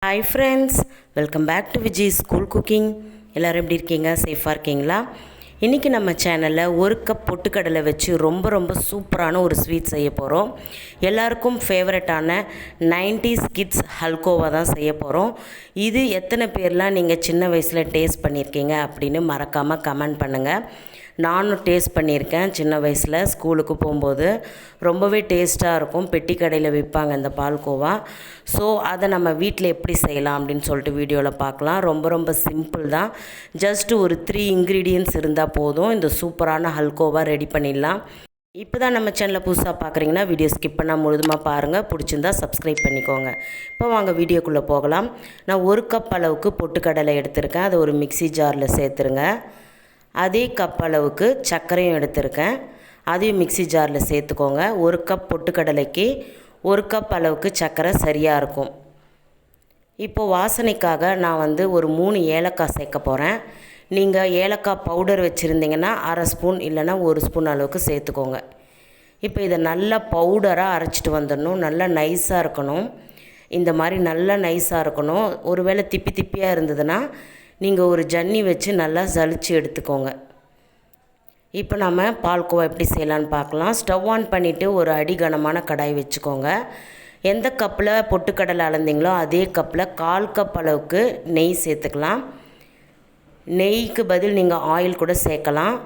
Hi friends, welcome back to Vijis School Cooking. எல்லாரும் எப்படி இருக்கீங்க? சேஃபாக இருக்கீங்களா? இன்றைக்கி நம்ம சேனலில் ஒரு கப் பொட்டுக்கடலை வச்சு ரொம்ப சூப்பரான ஒரு ஸ்வீட் செய்ய போகிறோம். எல்லாருக்கும் ஃபேவரட்டான 90's கிட்ஸ் ஹல்கோவா தான் செய்ய போகிறோம். இது எத்தனை பேர்லாம் நீங்கள் சின்ன வயசில் டேஸ்ட் பண்ணியிருக்கீங்க அப்படின்னு மறக்காமல் கமெண்ட் பண்ணுங்கள். நானும் டேஸ்ட் பண்ணியிருக்கேன் சின்ன வயசில் ஸ்கூலுக்கு போகும்போது. ரொம்பவே டேஸ்ட்டாக இருக்கும். பெட்டி கடையில் விற்பாங்க இந்த பால்கோவா. ஸோ அதை நம்ம வீட்டில் எப்படி செய்யலாம் அப்படின்னு சொல்லிட்டு வீடியோவில் பார்க்கலாம். ரொம்ப சிம்பிள் தான். ஜஸ்ட் ஒரு 3 இன்க்ரீடியன்ட்ஸ் இருந்தால் போதும். இந்த சூப்பரான ஹல்கோவா ரெடி பண்ணிடலாம். இப்போ தான் நம்ம சேனலை புதுசாக பார்க்குறீங்கன்னா வீடியோ ஸ்கிப் பண்ணால் முழுதுமாக பாருங்கள். பிடிச்சிருந்தா சப்ஸ்கிரைப் பண்ணிக்கோங்க. இப்போ வாங்க வீடியோக்குள்ளே போகலாம். நான் 1 கப் அளவுக்கு பொட்டுக்கடலை எடுத்திருக்கேன். அதை ஒரு மிக்ஸி ஜாரில் சேர்த்துருங்க. அதே கப் அளவுக்கு சர்க்கரையும் எடுத்திருக்கேன். அதையும் மிக்ஸி ஜாரில் சேர்த்துக்கோங்க. 1 கப் பொட்டுக்கடலைக்கு 1 கப் அளவுக்கு சர்க்கரை சரியாக இருக்கும். இப்போது வாசனைக்காக நான் ஒரு 3 ஏலக்காய் சேர்க்க போகிறேன். நீங்கள் ஏலக்காய் பவுடர் வச்சுருந்தீங்கன்னா 1/2 ஸ்பூன் இல்லைன்னா 1 ஸ்பூன் அளவுக்கு சேர்த்துக்கோங்க. இப்போ இதை நல்லா பவுடராக அரைச்சிட்டு வந்துடணும். நல்லா நைஸாக இருக்கணும். இந்த மாதிரி நல்லா நைஸாக இருக்கணும். ஒருவேளை திப்பியாக இருந்ததுன்னா நீங்கள் ஒரு ஜன்னி வச்சு நல்லா சலிச்சு எடுத்துக்கோங்க. இப்போ நம்ம பால்கோவா எப்படி செய்யலான்னு பார்க்கலாம். ஸ்டவ் ஆன் பண்ணிவிட்டு ஒரு அடி கனமான கடாய் வச்சுக்கோங்க. எந்த கப்பில் பொட்டுக்கடலை அளந்தீங்களோ அதே கப்பில் 1/4 கப் அளவுக்கு நெய் சேர்த்துக்கலாம். நெய்க்கு பதில் நீங்கள் ஆயில் கூட சேர்க்கலாம்.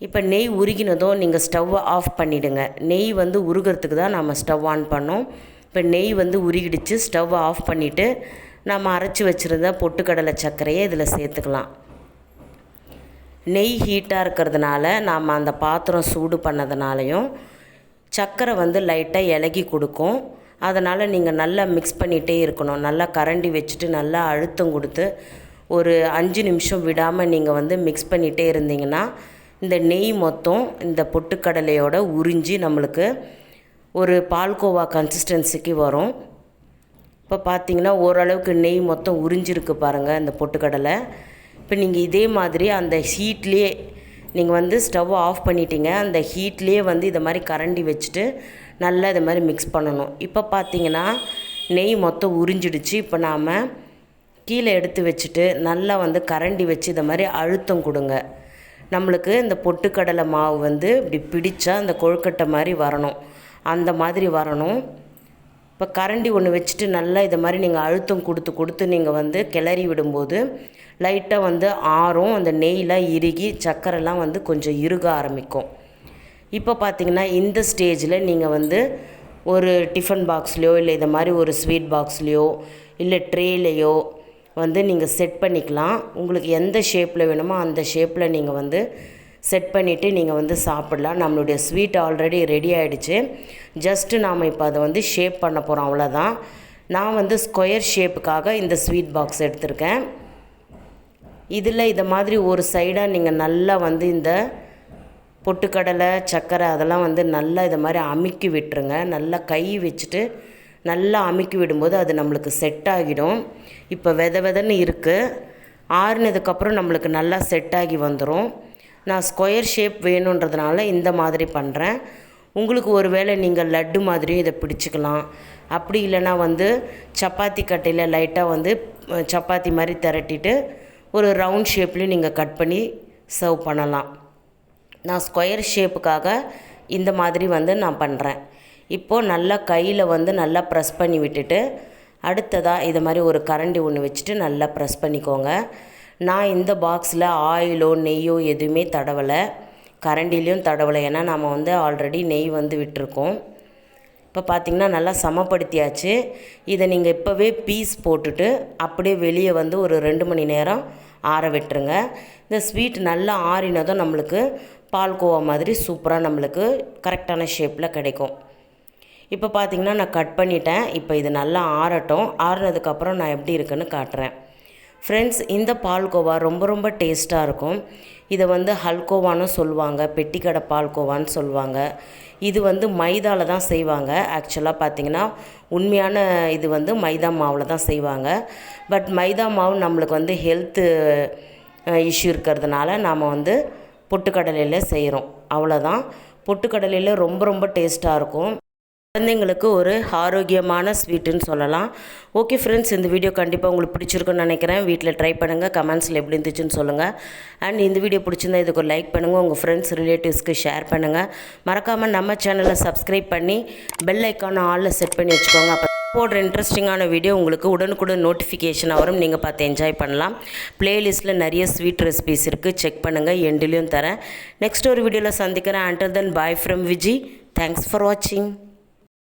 இப்போ நெய் உருகினதும் நீங்கள் ஸ்டவ்வை ஆஃப் பண்ணிவிடுங்க. நெய் உருகிறதுக்கு தான் நம்ம ஸ்டவ் ஆன் பண்ணோம். இப்போ நெய் உருகிடுச்சு. ஸ்டவ்வை ஆஃப் பண்ணிவிட்டு நம்ம அரைச்சி வச்சுருந்த பொட்டுக்கடலை சர்க்கரையை இதில் சேர்த்துக்கலாம். நெய் ஹீட்டாக இருக்கிறதுனால நாம் அந்த பாத்திரம் சூடு பண்ணதுனாலையும் சர்க்கரை லைட்டாக இலகி கொடுக்கும். அதனால் நீங்கள் நல்லா மிக்ஸ் பண்ணிகிட்டே இருக்கணும். நல்லா கரண்டி வச்சுட்டு நல்லா அழுத்தம் கொடுத்து ஒரு 5 நிமிஷம் விடாமல் நீங்கள் மிக்ஸ் பண்ணிகிட்டே இருந்தீங்கன்னா இந்த நெய் மொத்தம் இந்த பொட்டுக்கடலையோட உறிஞ்சி நம்மளுக்கு ஒரு பால்கோவா கன்சிஸ்டன்சிக்கு வரும். இப்போ பார்த்தீங்கன்னா ஓரளவுக்கு நெய் மொத்தம் உறிஞ்சிருக்கு பாருங்கள் இந்த பொட்டுக்கடலை. இப்போ நீங்கள் இதே மாதிரி அந்த ஹீட்லேயே நீங்கள் ஸ்டவ் ஆஃப் பண்ணிட்டீங்க. அந்த ஹீட்லேயே இதை மாதிரி கரண்டி வச்சுட்டு நல்லா இதை மாதிரி மிக்ஸ் பண்ணணும். இப்போ பார்த்தீங்கன்னா நெய் மொத்தம் உறிஞ்சிடுச்சு. இப்போ நாம் கீழே எடுத்து வச்சுட்டு நல்லா கரண்டி வச்சு இதை மாதிரி அழுத்தம் கொடுங்க. நம்மளுக்கு இந்த பொட்டுக்கடலை மாவு இப்படி பிடிச்சா அந்த கொழுக்கட்டை மாதிரி வரணும். அந்த மாதிரி வரணும். இப்போ கரண்டி ஒன்று வச்சுட்டு நல்லா இதை மாதிரி நீங்கள் அழுத்தம் கொடுத்து நீங்கள் கிளறி விடும்போது லைட்டாக ஆறும். அந்த நெய்லாம் இறுகி சர்க்கரைலாம் கொஞ்சம் இறுக ஆரம்பிக்கும். இப்போ பார்த்திங்கன்னா இந்த ஸ்டேஜில் நீங்கள் ஒரு டிஃபன் பாக்ஸ்லையோ இல்லை இதை மாதிரி ஒரு ஸ்வீட் பாக்ஸ்லையோ இல்லை ட்ரேலையோ நீங்கள் செட் பண்ணிக்கலாம். உங்களுக்கு எந்த ஷேப்பில் வேணுமோ அந்த ஷேப்பில் நீங்கள் செட் பண்ணிவிட்டு நீங்கள் சாப்பிடலாம். நம்மளுடைய ஸ்வீட் ஆல்ரெடி ரெடி ஆகிடுச்சு. ஜஸ்ட்டு நாம் இப்போ அதை ஷேப் பண்ண போகிறோம், அவ்வளோதான். நான் ஸ்கொயர் ஷேப்புக்காக இந்த ஸ்வீட் பாக்ஸ் எடுத்திருக்கேன். இதில் இதை மாதிரி ஒரு சைடாக நீங்கள் நல்லா இந்த பொட்டுக்கடலை சர்க்கரை அதெல்லாம் நல்லா இதை மாதிரி அமுக்கி விட்டுருங்க. நல்லா கை வச்சுட்டு நல்லா அமுக்கி விடும்போது அது நம்மளுக்கு செட் ஆகிடும். இப்போ வெதன்னு இருக்குது. ஆறுனதுக்கப்புறம் நம்மளுக்கு நல்லா செட் ஆகி வந்துடும். நான் ஸ்கொயர் ஷேப் வேணுன்றதுனால இந்த மாதிரி பண்ணுறேன். உங்களுக்கு ஒரு வேளை நீங்கள் லட்டு மாதிரியும் இதை பிடிச்சிக்கலாம். அப்படி இல்லைன்னா சப்பாத்தி கட்டையில் லைட்டாக சப்பாத்தி மாதிரி திரட்டிட்டு ஒரு ரவுண்ட் ஷேப்லேயும் நீங்கள் கட் பண்ணி சர்வ் பண்ணலாம். நான் ஸ்கொயர் ஷேப்புக்காக இந்த மாதிரி நான் பண்ணுறேன். இப்போது நல்லா கையில் நல்லா ப்ரெஸ் பண்ணி விட்டுட்டு அடுத்ததாக இது மாதிரி ஒரு கரண்டி ஒன்று வச்சுட்டு நல்லா ப்ரெஸ் பண்ணிக்கோங்க. நான் இந்த பாக்ஸில் ஆயிலோ நெய்யோ எதுவுமே தடவலை, கரண்டிலையும் தடவலை. ஏன்னா நம்ம ஆல்ரெடி நெய் விட்டுருக்கோம். இப்போ பார்த்திங்கன்னா நல்லா சமப்படுத்தியாச்சு. இதை நீங்கள் இப்போவே பீஸ் போட்டுட்டு அப்படியே வெளியே ஒரு 2 மணி நேரம் ஆற விட்டுருங்க. இந்த ஸ்வீட் நல்லா ஆறினதும் நம்மளுக்கு பால்கோவா மாதிரி சூப்பராக நம்மளுக்கு கரெக்டான ஷேப்பில் கிடைக்கும். இப்போ பார்த்திங்கன்னா நான் கட் பண்ணிட்டேன். இப்போ இது நல்லா ஆறட்டும். ஆறுனதுக்கப்புறம் நான் எப்படி இருக்குன்னு காட்டுறேன். ஃப்ரெண்ட்ஸ், இந்த பால்கோவா ரொம்ப டேஸ்ட்டாக இருக்கும். இதை ஹல்கோவான்னு சொல்லுவாங்க, பெட்டிக்கடை பால்கோவான்னு சொல்லுவாங்க. இது மைதாவில் தான் செய்வாங்க. ஆக்சுவலாக பார்த்திங்கன்னா உண்மையான இது மைதா மாவில் தான் செய்வாங்க. பட் மைதா மாவு நம்மளுக்கு ஹெல்த்து இஷ்யூ இருக்கிறதுனால நாம் பொட்டுக்கடலையில் செய்கிறோம், அவ்வளோதான். பொட்டுக்கடலையில் ரொம்ப டேஸ்ட்டாக இருக்கும். குழந்தைங்களுக்கு ஒரு ஆரோக்கியமான ஸ்வீட்டுன்னு சொல்லலாம். ஓகே ஃப்ரெண்ட்ஸ், இந்த வீடியோ கண்டிப்பாக உங்களுக்கு பிடிச்சிருக்குன்னு நினைக்கிறேன். வீட்டில் ட்ரை பண்ணுங்கள், கமெண்ட்ஸில் எப்படி இருந்துச்சுன்னு சொல்லுங்கள். அண்ட் இந்த வீடியோ பிடிச்சிருந்தா இதுக்கு ஒரு லைக் பண்ணுங்கள், உங்கள் ஃப்ரெண்ட்ஸ் ரிலேட்டிவ்ஸ்க்கு ஷேர் பண்ணுங்கள். மறக்காமல் நம்ம சேனலை சப்ஸ்கிரைப் பண்ணி பெல் ஐக்கான ஆலில் செட் பண்ணி வச்சுக்கோங்க. அப்போ போடுற இன்ட்ரெஸ்டிங்கான வீடியோ உங்களுக்கு உடனுக்குடன் நோட்டிஃபிகேஷன் வரும், நீங்கள் பார்த்து என்ஜாய் பண்ணலாம். ப்ளேலிஸ்ட்டில் நிறைய ஸ்வீட் ரெசிபீஸ் இருக்குது, செக் பண்ணுங்கள். எண்டிலையும் தரேன். நெக்ஸ்ட் ஒரு வீடியோவில் சந்திக்கிறேன். Until then, bye from Vijis. Thanks for watching.